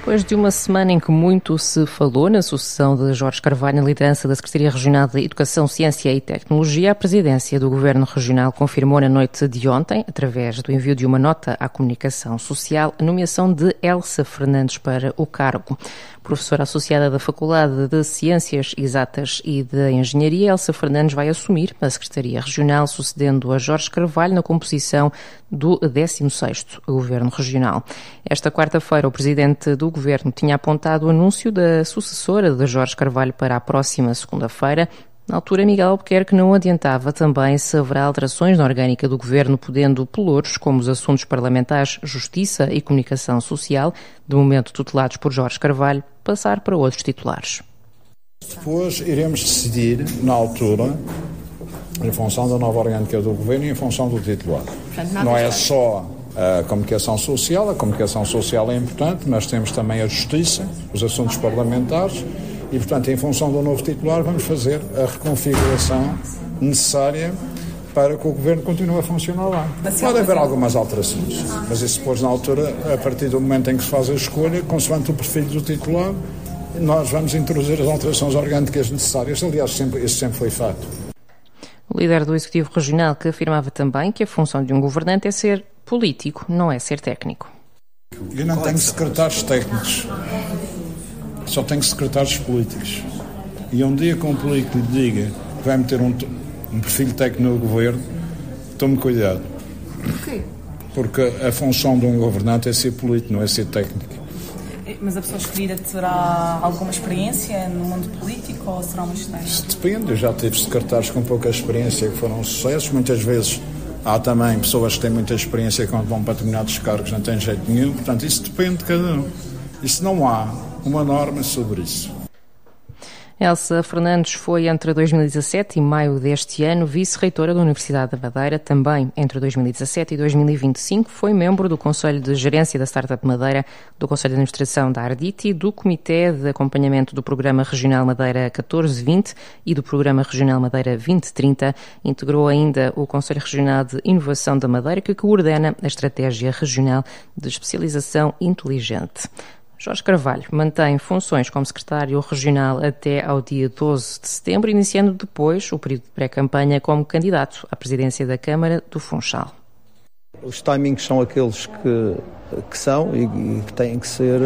Depois de uma semana em que muito se falou na sucessão de Jorge Carvalho na liderança da Secretaria Regional de Educação, Ciência e Tecnologia, a presidência do Governo Regional confirmou na noite de ontem, através do envio de uma nota à comunicação social, a nomeação de Elsa Fernandes para o cargo. Professora associada da Faculdade de Ciências Exatas e de Engenharia, Elsa Fernandes vai assumir a Secretaria Regional, sucedendo a Jorge Carvalho na composição do 16º Governo Regional. Esta quarta-feira, o presidente do Governo tinha apontado o anúncio da sucessora de Jorge Carvalho para a próxima segunda-feira. Na altura, Miguel Albuquerque não adiantava também se haverá alterações na orgânica do Governo, podendo pelouros, como os assuntos parlamentares, justiça e comunicação social, de momento tutelados por Jorge Carvalho, passar para outros titulares. Depois iremos decidir, na altura, em função da nova orgânica do Governo e em função do titular. Não é só a comunicação social é importante, mas temos também a justiça, os assuntos parlamentares e, portanto, em função do novo titular, vamos fazer a reconfiguração necessária para que o Governo continue a funcionar lá. Pode haver algumas alterações, mas isso depois, na altura, a partir do momento em que se faz a escolha, consoante o perfil do titular, nós vamos introduzir as alterações orgânicas necessárias. Aliás, isso sempre foi feito. O líder do Executivo Regional, que afirmava também que a função de um governante é ser político, não é ser técnico. Eu não tenho secretários técnicos, só tenho secretários políticos. E um dia que um político lhe diga que vai meter um perfil técnico no governo, tome cuidado. Porquê? Porque a função de um governante é ser político, não é ser técnico. Mas a pessoa escolhida terá alguma experiência no mundo político ou será uma estranha? Isso depende. Eu já tive secretários com pouca experiência que foram sucessos. Muitas vezes há também pessoas que têm muita experiência quando vão para determinados cargos, não têm jeito nenhum. Portanto, isso depende de cada um. Isso não há uma norma sobre isso. Elsa Fernandes foi entre 2017 e maio deste ano vice-reitora da Universidade da Madeira. Também entre 2017 e 2025 foi membro do Conselho de Gerência da Startup Madeira, do Conselho de Administração da Arditi, do Comitê de Acompanhamento do Programa Regional Madeira 1420 e do Programa Regional Madeira 2030. Integrou ainda o Conselho Regional de Inovação da Madeira, que coordena a Estratégia Regional de Especialização Inteligente. Jorge Carvalho mantém funções como secretário regional até ao dia 12 de setembro, iniciando depois o período de pré-campanha como candidato à presidência da Câmara do Funchal. Os timings são aqueles que são e que têm que ser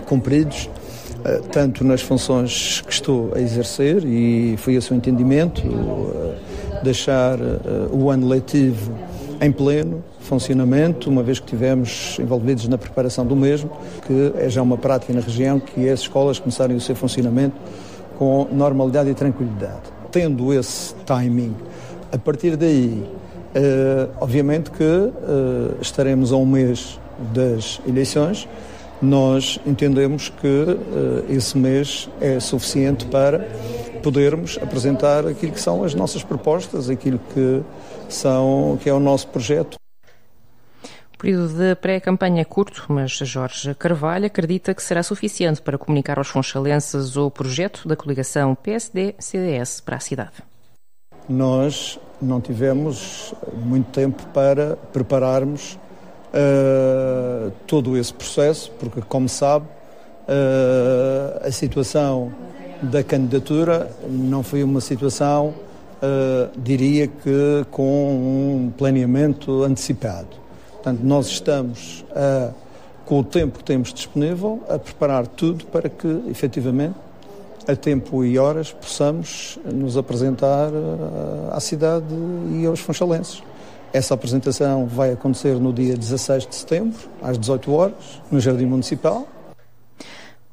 cumpridos, tanto nas funções que estou a exercer, e foi esse o entendimento, deixar o ano letivo em pleno funcionamento, uma vez que estivemos envolvidos na preparação do mesmo, que é já uma prática na região, que é as escolas começarem o seu funcionamento com normalidade e tranquilidade. Tendo esse timing, a partir daí, obviamente que estaremos a um mês das eleições. Nós entendemos que esse mês é suficiente para podermos apresentar aquilo que são as nossas propostas, aquilo que é o nosso projeto. O período de pré-campanha é curto, mas Jorge Carvalho acredita que será suficiente para comunicar aos funchalenses o projeto da coligação PSD-CDS para a cidade. Nós não tivemos muito tempo para prepararmos todo esse processo, porque, como sabe, a situação da candidatura não foi uma situação, diria que, com um planeamento antecipado. Portanto, nós estamos, com o tempo que temos disponível, a preparar tudo para que, efetivamente, a tempo e horas, possamos nos apresentar à cidade e aos funchalenses. Essa apresentação vai acontecer no dia 16 de setembro, às 18 horas, no Jardim Municipal.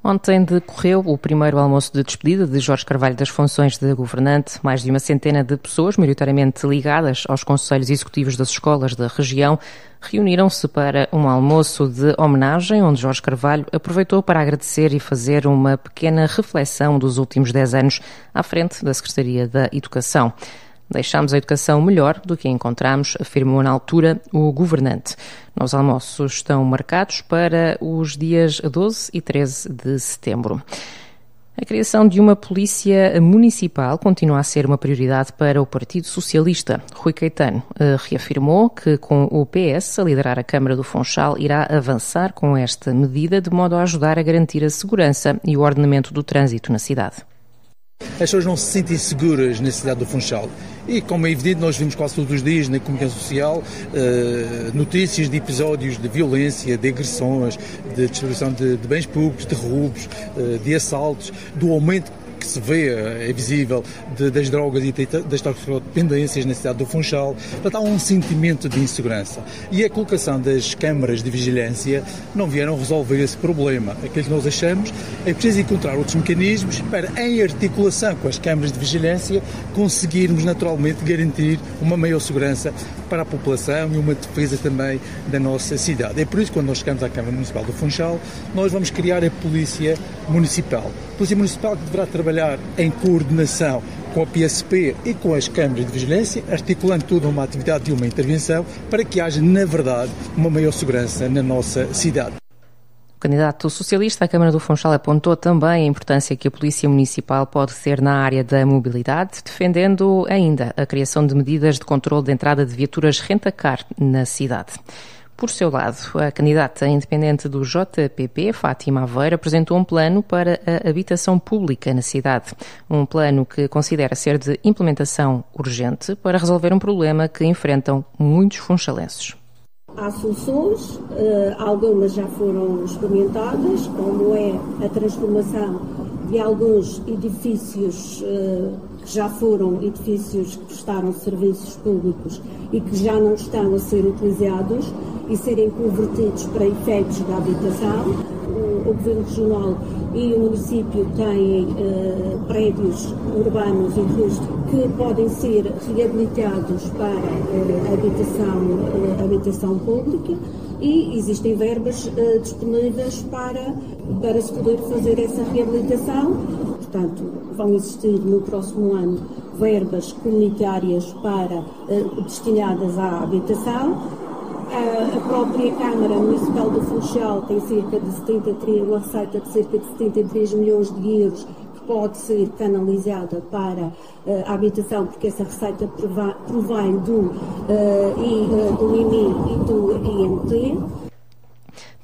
Ontem decorreu o primeiro almoço de despedida de Jorge Carvalho das funções de governante. Mais de uma centena de pessoas, maioritariamente ligadas aos conselhos executivos das escolas da região, reuniram-se para um almoço de homenagem, onde Jorge Carvalho aproveitou para agradecer e fazer uma pequena reflexão dos últimos 10 anos à frente da Secretaria da Educação. Deixámos a educação melhor do que a encontramos, afirmou na altura o governante. Novos almoços estão marcados para os dias 12 e 13 de setembro. A criação de uma polícia municipal continua a ser uma prioridade para o Partido Socialista. Rui Caetano reafirmou que, com o PS a liderar a Câmara do Funchal, irá avançar com esta medida de modo a ajudar a garantir a segurança e o ordenamento do trânsito na cidade. As pessoas não se sentem seguras na cidade do Funchal. E, como é evidente, nós vimos quase todos os dias na comunicação social notícias de episódios de violência, de agressões, de destruição de bens públicos, de roubos, de assaltos, do aumento que se vê, é visível, das drogas e das toxicodependências na cidade do Funchal. Portanto, há um sentimento de insegurança. E a colocação das câmaras de vigilância não vieram resolver esse problema. Aquilo que nós achamos é preciso encontrar outros mecanismos para, em articulação com as câmaras de vigilância, conseguirmos naturalmente garantir uma maior segurança para a população e uma defesa também da nossa cidade. É por isso que, quando nós chegamos à Câmara Municipal do Funchal, nós vamos criar a Polícia Municipal. A Polícia Municipal que deverá trabalhar em coordenação com a PSP e com as câmaras de vigilância, articulando toda uma atividade e uma intervenção para que haja, na verdade, uma maior segurança na nossa cidade. O candidato socialista à Câmara do Funchal apontou também a importância que a Polícia Municipal pode ter na área da mobilidade, defendendo ainda a criação de medidas de controle de entrada de viaturas rent-a-car na cidade. Por seu lado, a candidata independente do JPP, Fátima Aveiro, apresentou um plano para a habitação pública na cidade. Um plano que considera ser de implementação urgente para resolver um problema que enfrentam muitos funchalenses. Há soluções, algumas já foram experimentadas, como é a transformação de alguns edifícios que já foram edifícios que prestaram serviços públicos e que já não estão a ser utilizados e serem convertidos para efeitos da habitação. O Governo Regional e o município têm prédios urbanos que podem ser reabilitados para habitação pública e existem verbas disponíveis para se poder fazer essa reabilitação. Portanto, vão existir no próximo ano verbas comunitárias destinadas à habitação. A própria Câmara Municipal do Funchal tem uma receita de cerca de 73 milhões de euros que pode ser canalizada para a habitação, porque essa receita provém do IMI e do INT.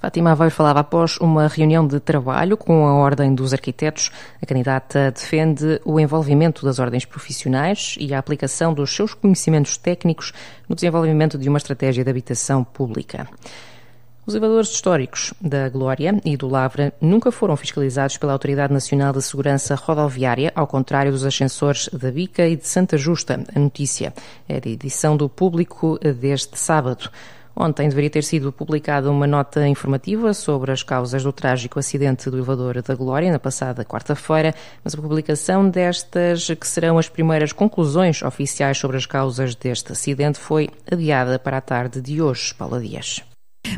Fátima Aveiro falava após uma reunião de trabalho com a Ordem dos Arquitetos. A candidata defende o envolvimento das ordens profissionais e a aplicação dos seus conhecimentos técnicos no desenvolvimento de uma estratégia de habitação pública. Os elevadores históricos da Glória e do Lavra nunca foram fiscalizados pela Autoridade Nacional de Segurança Rodoviária, ao contrário dos ascensores da Bica e de Santa Justa. A notícia é da edição do Público deste sábado. Ontem deveria ter sido publicada uma nota informativa sobre as causas do trágico acidente do elevador da Glória na passada quarta-feira, mas a publicação destas, que serão as primeiras conclusões oficiais sobre as causas deste acidente, foi adiada para a tarde de hoje. Paula Dias.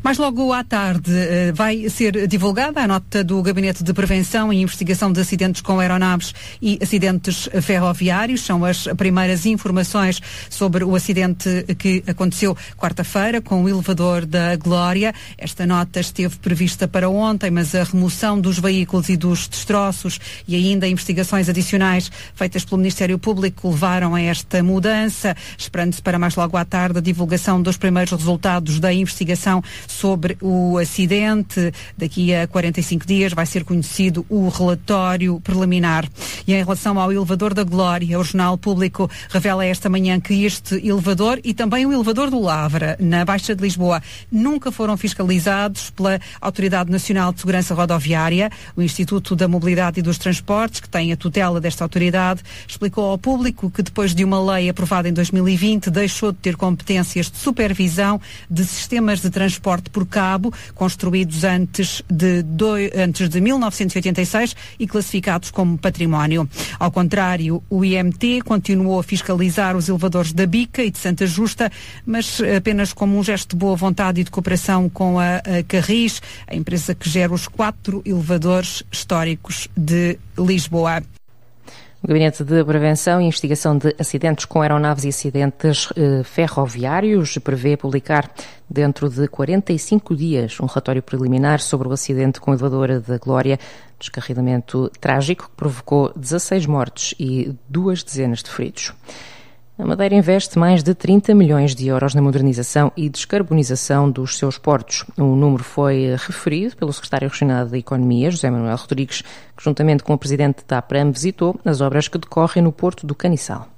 Mais logo à tarde vai ser divulgada a nota do Gabinete de Prevenção e Investigação de Acidentes com Aeronaves e Acidentes Ferroviários. São as primeiras informações sobre o acidente que aconteceu quarta-feira com o elevador da Glória. Esta nota esteve prevista para ontem, mas a remoção dos veículos e dos destroços e ainda investigações adicionais feitas pelo Ministério Público levaram a esta mudança, esperando-se para mais logo à tarde a divulgação dos primeiros resultados da investigação sobre o acidente. Daqui a 45 dias vai ser conhecido o relatório preliminar. E em relação ao elevador da Glória, o Jornal Público revela esta manhã que este elevador e também o elevador do Lavra, na Baixa de Lisboa, nunca foram fiscalizados pela Autoridade Nacional de Segurança Rodoviária. O Instituto da Mobilidade e dos Transportes, que tem a tutela desta autoridade, explicou ao público que depois de uma lei aprovada em 2020 deixou de ter competências de supervisão de sistemas de transporte por cabo, construídos antes de 1986 e classificados como património. Ao contrário, o IMT continuou a fiscalizar os elevadores da Bica e de Santa Justa, mas apenas como um gesto de boa vontade e de cooperação com a Carris, a empresa que gera os 4 elevadores históricos de Lisboa. O Gabinete de Prevenção e Investigação de Acidentes com Aeronaves e Acidentes Ferroviários prevê publicar dentro de 45 dias um relatório preliminar sobre o acidente com a elevadora da Glória, descarrilamento trágico que provocou 16 mortes e 2 dezenas de feridos. A Madeira investe mais de 30 milhões de euros na modernização e descarbonização dos seus portos. O número foi referido pelo secretário regional da Economia, José Manuel Rodrigues, que juntamente com o presidente da APRAM visitou as obras que decorrem no Porto do Canissal.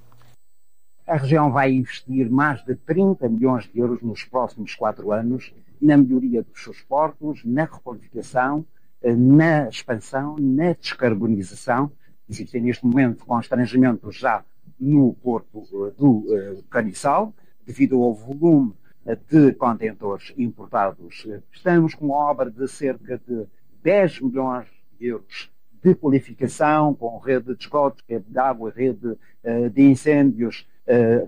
A região vai investir mais de 30 milhões de euros nos próximos 4 anos na melhoria dos seus portos, na requalificação, na expansão, na descarbonização. Existem neste momento constrangimentos já no Porto do Canissal, devido ao volume de contentores importados. Estamos com uma obra de cerca de 10 milhões de euros de qualificação, com rede de esgotos, rede de água, rede de incêndios,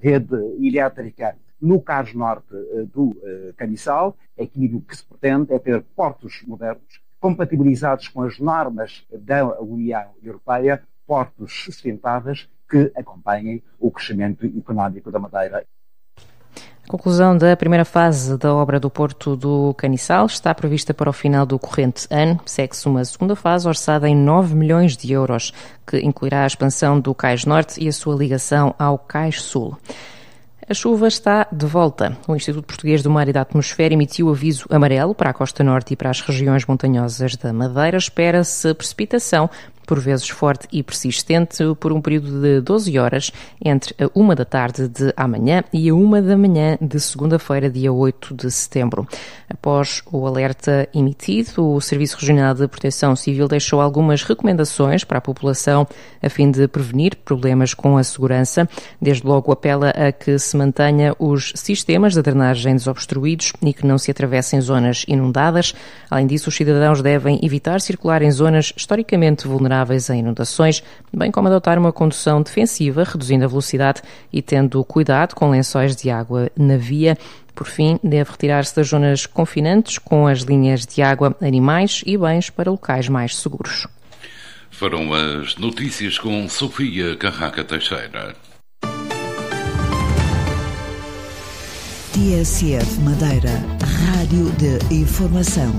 rede elétrica no Cais Norte do Canissal. Aquilo que se pretende é ter portos modernos, compatibilizados com as normas da União Europeia, portos sustentáveis que acompanhem o crescimento económico da Madeira. A conclusão da primeira fase da obra do Porto do Canissal está prevista para o final do corrente ano. Segue-se uma segunda fase orçada em 9 milhões de euros, que incluirá a expansão do Cais Norte e a sua ligação ao Cais Sul. A chuva está de volta. O Instituto Português do Mar e da Atmosfera emitiu aviso amarelo para a costa norte e para as regiões montanhosas da Madeira. Espera-se precipitação, por vezes forte e persistente, por um período de 12 horas entre a 1 da tarde de amanhã e a 1 da manhã de segunda-feira, dia 8 de setembro. Após o alerta emitido, o Serviço Regional de Proteção Civil deixou algumas recomendações para a população a fim de prevenir problemas com a segurança. Desde logo apela a que se mantenha os sistemas de drenagem desobstruídos e que não se atravessem zonas inundadas. Além disso, os cidadãos devem evitar circular em zonas historicamente vulneráveis a inundações, bem como adotar uma condução defensiva, reduzindo a velocidade e tendo cuidado com lençóis de água na via. Por fim, deve retirar-se das zonas confinantes com as linhas de água, animais e bens para locais mais seguros. Foram as notícias com Sofia Carraca Teixeira. TSF Madeira, Rádio de Informação.